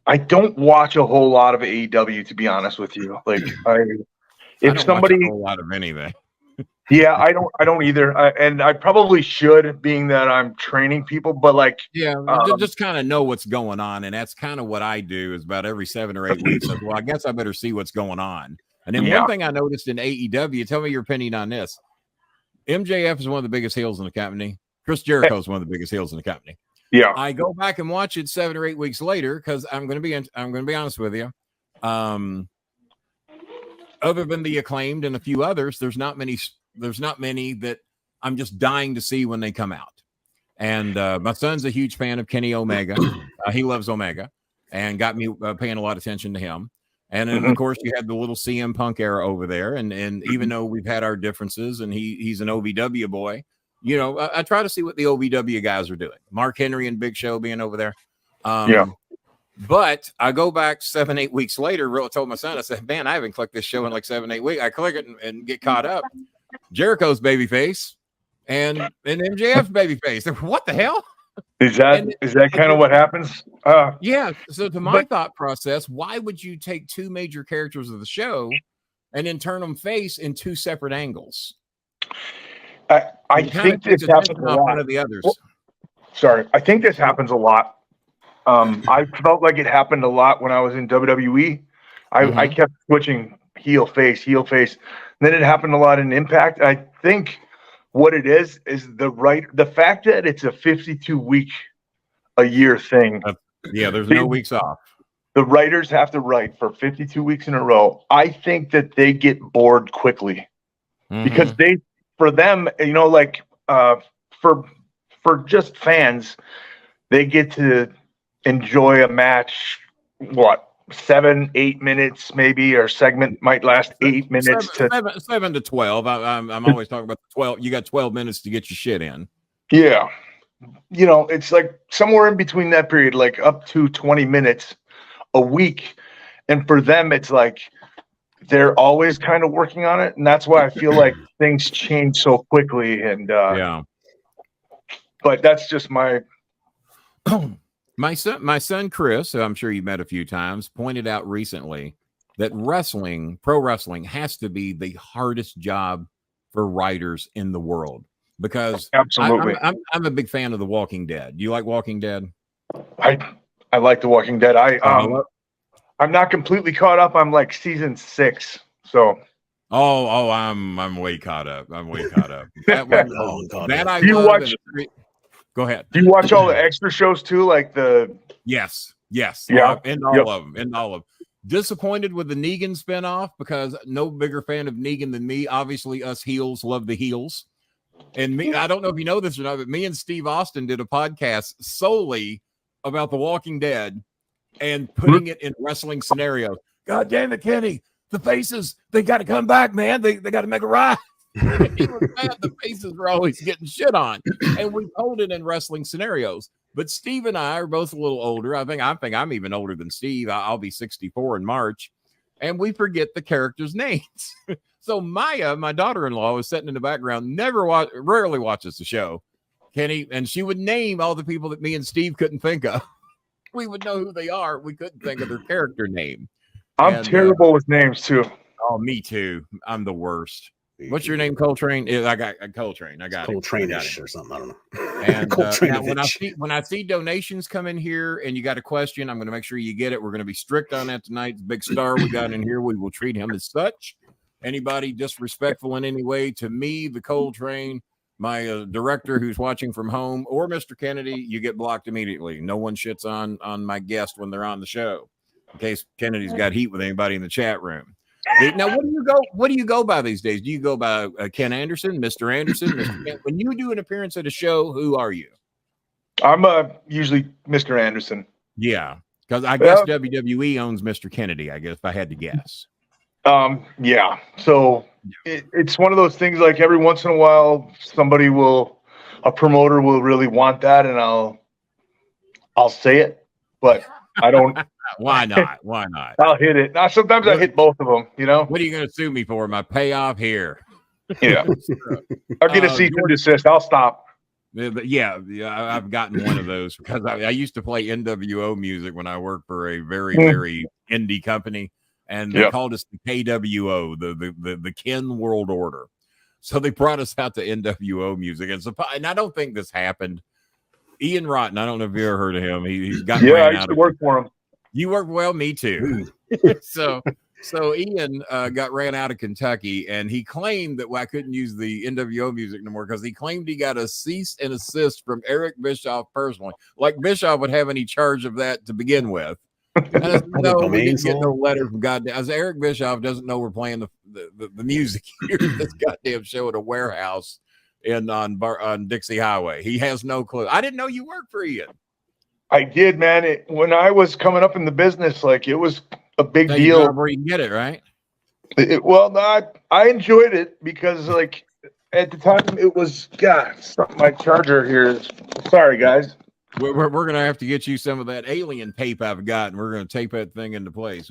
I don't watch a whole lot of AEW, to be honest with you. Like, I if don't somebody, watch a whole lot of anything. yeah, I don't either, and I probably should, being that I'm training people. But like, Yeah, just kind of know what's going on, and that's kind of what I do. Is about every 7 or 8 weeks. Well, I guess I better see what's going on. And then one thing I noticed in AEW, tell me your opinion on this. MJF is one of the biggest heels in the company. Chris Jericho is one of the biggest heels in the company. Yeah, I go back and watch it 7 or 8 weeks later because I'm going to be honest with you. Other than the Acclaimed and a few others, there's not many that I'm just dying to see when they come out. And my son's a huge fan of Kenny Omega. He loves Omega and got me paying a lot of attention to him. And then, of course, you had the little CM Punk era over there. And even though we've had our differences and he's an OVW boy, you know, I try to see what the OVW guys are doing. Mark Henry and Big Show being over there. But I go back 7, 8 weeks later. I told my son, I said, man, I haven't clicked this show in like 7, 8 weeks. I click it and get caught up. Jericho's babyface and MJF's babyface. What the hell? Is that kind of what happens? Yeah. So to my thought process, why would you take 2 major characters of the show and then turn them face in 2 separate angles? I think this happens a lot. One of the others. Sorry, I think this happens a lot. I felt like it happened a lot when I was in WWE. I kept switching heel face. Then it happened a lot in Impact. I think what it is the fact that it's a 52-week a year thing. There's no weeks off. The writers have to write for 52 weeks in a row. I think that they get bored quickly because for them, you know, like for just fans, they get to enjoy a match, 7-8 minutes maybe, or segment might last 8 minutes 7 to 12. I'm always talking about 12. You got 12 minutes to get your shit in. Yeah. You know, it's like somewhere in between that period, like up to 20 minutes a week. And for them, it's like they're always kind of working on it. And that's why I feel like things change so quickly. And but that's just my My son Chris, who I'm sure you've met a few times, pointed out recently that pro wrestling has to be the hardest job for writers in the world, because absolutely I'm a big fan of The Walking Dead. Do you like Walking Dead? I like The Walking Dead. I'm not completely caught up. I'm like season 6. So I'm way caught up. Go ahead. Do you watch all the extra shows too? Like Yes. Yeah. And all of them. Disappointed with the Negan spinoff because no bigger fan of Negan than me. Obviously, us heels love the heels. And me, I don't know if you know this or not, but me and Steve Austin did a podcast solely about The Walking Dead and putting it in wrestling scenarios. God damn it, Kenny. The faces, they got to come back, man. They got to make a ride. He was mad the faces were always getting shit on, and we told it in wrestling scenarios. But Steve and I are both a little older. I think I'm even older than Steve. I'll be 64 in March, and we forget the characters' names. So Maya, my daughter-in-law, was sitting in the background, rarely watches the show, Kenny, and she would name all the people that me and Steve couldn't think of. We would know who they are. We couldn't think of their character name. I'm terrible with names too. Oh, me too. I'm the worst. What's your name, Coltrane? I got Coltrane. I got Coltrane-ish or something. I don't know. And now when I see donations come in here and you got a question, I'm going to make sure you get it. We're going to be strict on that tonight. The big star we got in here, we will treat him as such. Anybody disrespectful in any way to me, the Coltrane, my director who's watching from home, or Mr. Kennedy, you get blocked immediately. No one shits on my guest when they're on the show, in case Kennedy's got heat with anybody in the chat room. Now, what do you go by these days? Do you go by Ken Anderson, Mr. Anderson, Mr. Ken? When you do an appearance at a show, who are you? I'm usually Mr. Anderson. Yeah, because I guess WWE owns Mr. Kennedy, I guess, if I had to guess. Yeah. So it's one of those things, like every once in a while, a promoter will really want that, and I'll say it, but I don't. Why not? Why not? I'll hit it. Now, sometimes I hit both of them, you know? What are you going to sue me for? My payoff here. Yeah. I'll get a cease and desist. I'll stop. Yeah, I've gotten one of those because I used to play NWO music when I worked for a very indie company, and they called us the KWO, the Ken World Order. So they brought us out to NWO music, and I don't think this happened. Ian Rotten, I don't know if you ever heard of him. He's got I used to work for him. You work well, me too. So Ian got ran out of Kentucky, and he claimed that I couldn't use the NWO music no more because he claimed he got a cease and assist from Eric Bischoff personally. Like Bischoff would have any charge of that to begin with. And I said, no, we didn't get no letter from goddamn. As Eric Bischoff doesn't know we're playing the music here at this goddamn show at a warehouse on Dixie Highway. He has no clue. I didn't know you worked for Ian. I did, man. When I was coming up in the business, like, it was a big deal. Where you can get it, right? I enjoyed it because, like, at the time it was my charger here is. Sorry, guys. We're gonna have to get you some of that alien tape I've got, and we're gonna tape that thing into place.